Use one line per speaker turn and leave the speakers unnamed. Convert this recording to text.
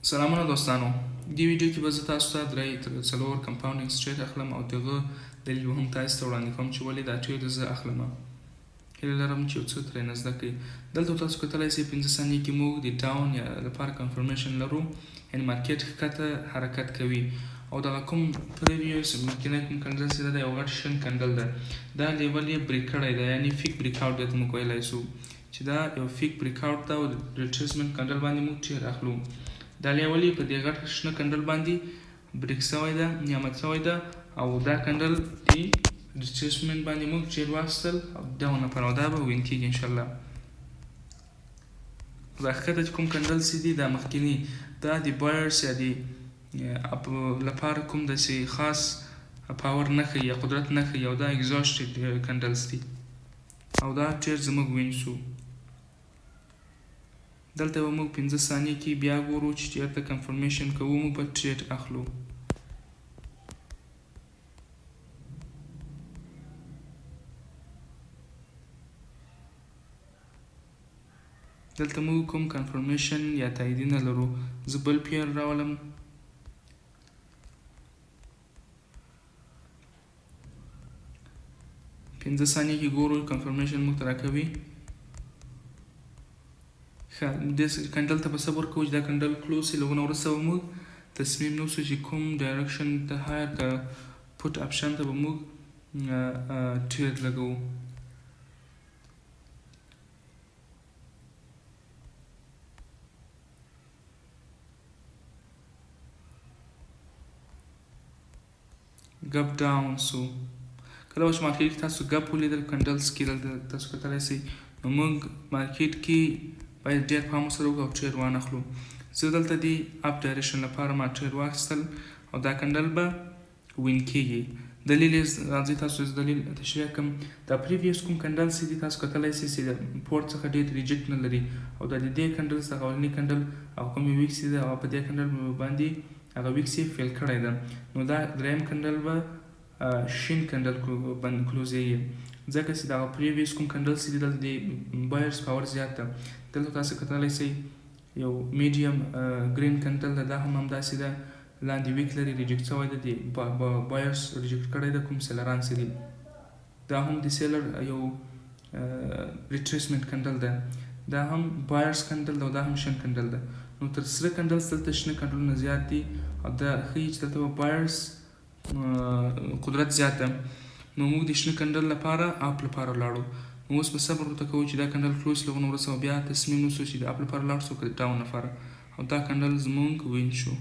سلامونه دوستانو. دې ویډیو کې به زه تاسو ته درې تر څلور کمپاونډینګ سټریټ اخلم او دغه دلیل به هم تاسو ته وړاندې کوم چې ولې دا ټریډ زه اخلم. هیله لرم چې یو څه ترې زده کړئ. دلته تاسو کتلی شئ 15 ثانیې کې موږ د ډاون یا لپاره کنفرمیشن لرو، یعنې مارکیټ ښکته حرکت کوي او دغه کوم پریویوس مخکینی کوم کندل چې ده یو غټ شین کندل ده، دا لیول یې بریک کړی ده، یعنې فیک بریک اوټ دی ته موږ ویلی شو چې دا یو فیک بریک اوټ ده او د ریټریسمنټ کندل باندې موږ ټیر اخلو. دا لیول یې په دې غټ شنه کندل باندې بریک شوی ده، نیامت شوی ده او دا کندل د ریټریسمنټ باندې موږ ټیر واخیستل او ډاون لپاره، او دا به وین کېږي انشاءالله. دا ښکته چې کوم کندل چې دي دا مخکیني دا د بایرس یا د لپاره کوم داسې خاص پاور نه ښیي یا قدرت نه ښیي او دا اګزاسټډ کندلز دي او دا ټیر زموږ وین شو. دلته به موږ 15 ثانیې کې بیا ګورو چې چېرته کنفرمیشن کوو موږ به ټریډ اخلو. دلته موږ کوم کنفرمیشن یا تاییدي نه لرو. زه بل پیر راولم. پنځه ثانیې کې ګورو کنفرمیشن موږ ته راکوي. دې کندل ته به صبر کوو چې دا کندل کلوز شي. لږونه وروسته به موږ تصمیم نیسو چې کوم ډایرکشن ته هایر که پټ اپشن ته به موږ ټریډ لګوو. ګپ ډاون سو. کله چې مارکیټ کې تاسو ګپ ولیدل کندلز کې دلته تاسو کتلی شئ، نو موږ مارکیټ کې باید ډېر پام ورسره وکړو او ټریډ وانخلو. زه دلته د اپ ډایرکشن لپاره ما ټریډ واخیستل او دا کندل به وین کېږي. دلیل یې راځئ تاسو دلیل تشریح کړم. دا پریویس کوم کندل چې دي تاسو کتلی شئ چې د پورت څخه ډېر ریجکټ نه لري او دا د دې کندل څخه اولني کندل او کوم ویکس دی او په دې کندل باندې هغه ویکس یې فیل کړی ده، نو دا دریم کندل به شین کندل باندې کلوزیږي ځکه چې دغه پریویس کوم کندل چې دي دلته د بایرس پاور زیات ده. دلته تاسو کتلی شئ یو میډیم ګرین کندل ده، دا هم همداسې ده، لاندې ویک لري، ریجکټ شوی ده، د بایرس ریجکټ کړی ده کوم سیلران چې دي. دا هم د سیلر یو ریټریسمنټ کندل ده، دا هم بایرس کندل ده او دا هم شین کندل ده. نو تر سره کندل دلته شنه کندلونه زیات دي او دا ښیي چې دلته به بایرس قدرت زیات ده. نو موږ د شنه کندل لپاره اپ لپاره ولاړو. نو اوس به صبر ورته کوو چې دا کندل کلوز لږونه وروسته بیا تصمیم نیسو چې د اپ لپاره ولاړ شو که د ډاون لپاره، او دا کندل زموږ وین شو.